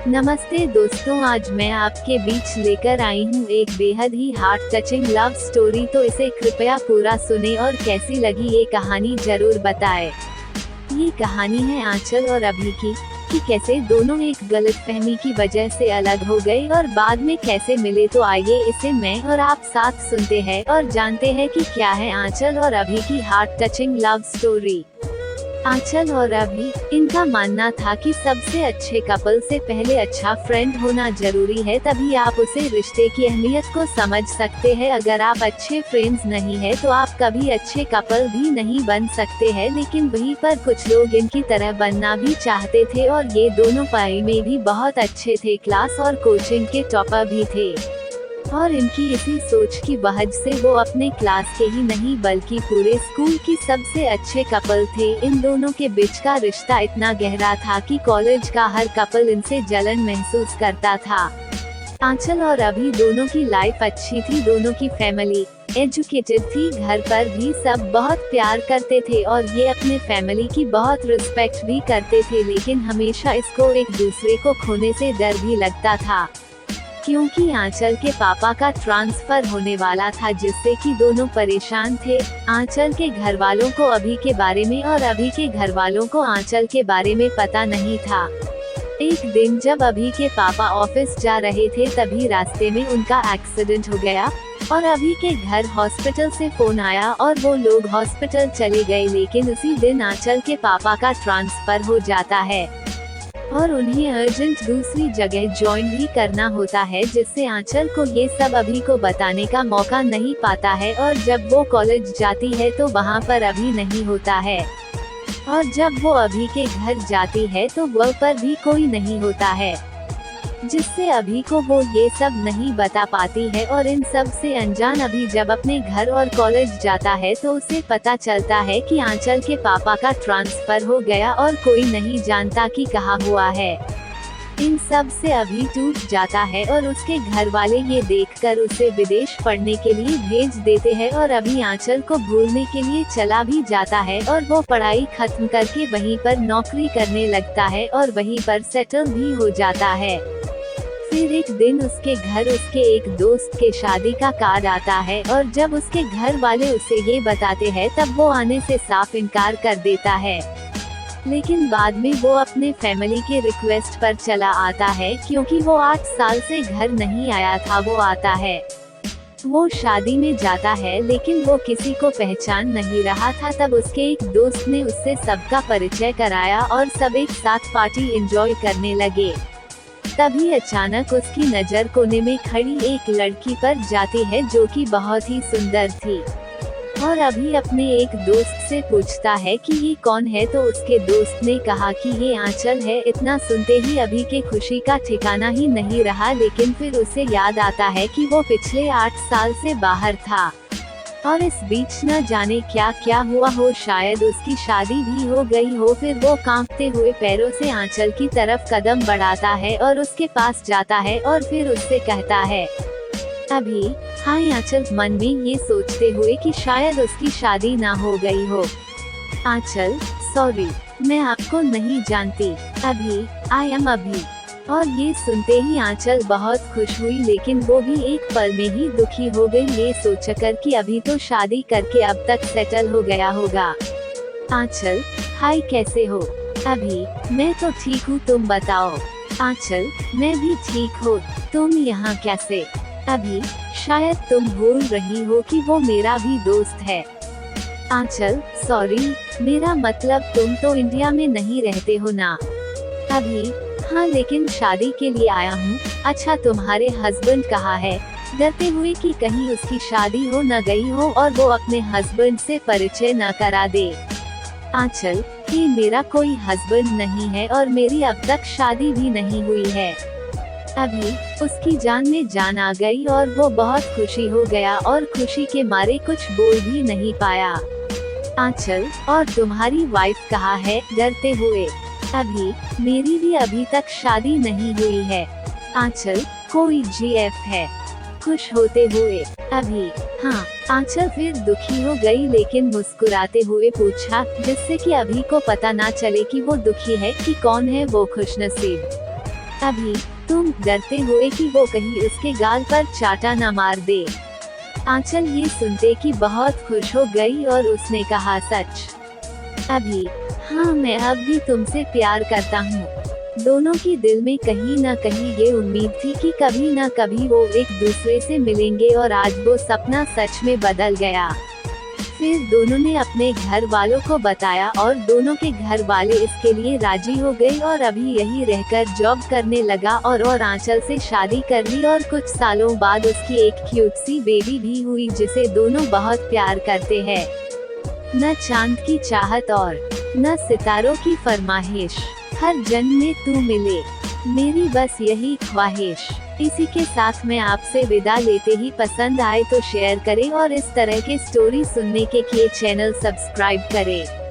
नमस्ते दोस्तों, आज मैं आपके बीच लेकर आई हूँ एक बेहद ही हार्ट टचिंग लव स्टोरी। तो इसे कृपया पूरा सुने और कैसी लगी ये कहानी जरूर बताएं। ये कहानी है आंचल और अभी की कि कैसे दोनों एक गलतफहमी की वजह से अलग हो गए और बाद में कैसे मिले। तो आइए इसे मैं और आप साथ सुनते हैं और जानते हैं कि क्या है आंचल और अभी की हार्ट टचिंग लव स्टोरी। आंचल और अभी, इनका मानना था कि सबसे अच्छे कपल से पहले अच्छा फ्रेंड होना जरूरी है, तभी आप उसे रिश्ते की अहमियत को समझ सकते हैं। अगर आप अच्छे फ्रेंड्स नहीं है तो आप कभी अच्छे कपल भी नहीं बन सकते हैं। लेकिन वहीं पर कुछ लोग इनकी तरह बनना भी चाहते थे और ये दोनों पढ़ाई में भी बहुत अच्छे थे, क्लास और कोचिंग के टॉपर भी थे। और इनकी इसी सोच की वजह से वो अपने क्लास के ही नहीं बल्कि पूरे स्कूल की सबसे अच्छे कपल थे। इन दोनों के बीच का रिश्ता इतना गहरा था कि कॉलेज का हर कपल इनसे जलन महसूस करता था। आंचल और अभी दोनों की लाइफ अच्छी थी, दोनों की फैमिली एजुकेटेड थी, घर पर भी सब बहुत प्यार करते थे और ये अपने फैमिली की बहुत रिस्पेक्ट भी करते थे। लेकिन हमेशा इसको एक दूसरे को खोने से डर भी लगता था, क्योंकि आंचल के पापा का ट्रांसफर होने वाला था, जिससे कि दोनों परेशान थे। आंचल के घर वालों को अभी के बारे में और अभी के घर वालों को आंचल के बारे में पता नहीं था। एक दिन जब अभी के पापा ऑफिस जा रहे थे तभी रास्ते में उनका एक्सीडेंट हो गया और अभी के घर हॉस्पिटल से फोन आया और वो लोग हॉस्पिटल चले गए। लेकिन उसी दिन आंचल के पापा का ट्रांसफर हो जाता है और उन्हें अर्जेंट दूसरी जगह ज्वाइन भी करना होता है, जिससे आंचल को ये सब अभी को बताने का मौका नहीं पाता है। और जब वो कॉलेज जाती है तो वहाँ पर अभी नहीं होता है और जब वो अभी के घर जाती है तो वह पर भी कोई नहीं होता है, जिससे अभी को वो ये सब नहीं बता पाती है। और इन सब से अनजान अभी जब अपने घर और कॉलेज जाता है तो उसे पता चलता है कि आंचल के पापा का ट्रांसफर हो गया और कोई नहीं जानता कि कहाँ हुआ है। इन सब से अभी टूट जाता है और उसके घर वाले ये देखकर उसे विदेश पढ़ने के लिए भेज देते हैं और अभी आंचल को भूलने के लिए चला भी जाता है और वो पढ़ाई खत्म करके वहीं पर नौकरी करने लगता है और वहीं पर सेटल भी हो जाता है। फिर एक दिन उसके घर उसके एक दोस्त के शादी का कार्ड आता है और जब उसके घर वाले उसे ये बताते हैं तब वो आने से साफ इनकार कर देता है। लेकिन बाद में वो अपने फैमिली के रिक्वेस्ट पर चला आता है, क्योंकि वो 8 साल से घर नहीं आया था। वो आता है, वो शादी में जाता है, लेकिन वो किसी को पहचान नहीं रहा था। तब उसके एक दोस्त ने उससे सबका परिचय कराया और सब एक साथ पार्टी एंजॉय करने लगे। तभी अचानक उसकी नज़र कोने में खड़ी एक लड़की पर जाती है जो कि बहुत ही सुंदर थी और अभी अपने एक दोस्त से पूछता है कि ये कौन है। तो उसके दोस्त ने कहा कि ये आंचल है। इतना सुनते ही अभी के खुशी का ठिकाना ही नहीं रहा, लेकिन फिर उसे याद आता है कि वो पिछले 8 साल से बाहर था और इस बीच न जाने क्या क्या हुआ हो, शायद उसकी शादी भी हो गई हो। फिर वो कांपते हुए पैरों से आंचल की तरफ कदम बढ़ाता है और उसके पास जाता है और फिर उससे कहता है, अभी। हाय आंचल मन में ये सोचते हुए कि शायद उसकी शादी ना हो गई हो। आंचल, सॉरी, मैं आपको नहीं जानती। अभी, आई एम अभी। और ये सुनते ही आंचल बहुत खुश हुई, लेकिन वो भी एक पल में ही दुखी हो गई ये सोचकर कि अभी तो शादी करके अब तक सेटल हो गया होगा। आंचल, हाय कैसे हो? अभी, मैं तो ठीक हूँ, तुम बताओ। आंचल, मैं भी ठीक हूँ, तुम यहाँ कैसे? अभी, शायद तुम भूल रही हो कि वो मेरा भी दोस्त है। आंचल, सॉरी, मेरा मतलब तुम तो इंडिया में नहीं रहते हो ना? अभी, हाँ, लेकिन शादी के लिए आया हूँ। अच्छा, तुम्हारे हस्बैंड कहाँ है? डरते हुए कि कहीं उसकी शादी हो न गई हो और वो अपने हस्बैंड से परिचय न करा दे। आंचल, ये मेरा कोई हस्बैंड नहीं है और मेरी अब तक शादी भी नहीं हुई है। अभी, उसकी जान में जान आ गई और वो बहुत खुशी हो गया और खुशी के मारे कुछ बोल भी नहीं पाया। आंचल, और तुम्हारी वाइफ कहाँ है? डरते हुए। अभी, मेरी भी अभी तक शादी नहीं हुई है। आंचल, कोई जीएफ है? खुश होते हुए। अभी, हाँ। आंचल फिर दुखी हो गई, लेकिन मुस्कुराते हुए पूछा, जिससे कि अभी को पता ना चले कि वो दुखी है कि कौन है वो खुशनसीब। अभी तुम डरते हुए कि वो कहीं उसके गाल पर चाटा न मार दे। आंचल ये सुनते कि बहुत खुश हो गई और उसने कहा, सच? अभी, हाँ, मैं अब भी तुमसे प्यार करता हूँ। दोनों की दिल में कहीं न कहीं ये उम्मीद थी कि कभी न कभी वो एक दूसरे से मिलेंगे और आज वो सपना सच में बदल गया। फिर दोनों ने अपने घर वालों को बताया और दोनों के घर वाले इसके लिए राजी हो गए और अभी यही रहकर जॉब करने लगा और आंचल से शादी कर ली और कुछ सालों बाद उसकी एक क्यूट सी बेबी भी हुई जिसे दोनों बहुत प्यार करते हैं। न चांद की चाहत और न सितारों की फरमाइश, हर जन्म में तू मिले, मेरी बस यही ख्वाहिश। इसी के साथ मैं आपसे विदा लेते ही पसंद आए तो शेयर करें और इस तरह के स्टोरी सुनने के लिए चैनल सब्सक्राइब करें।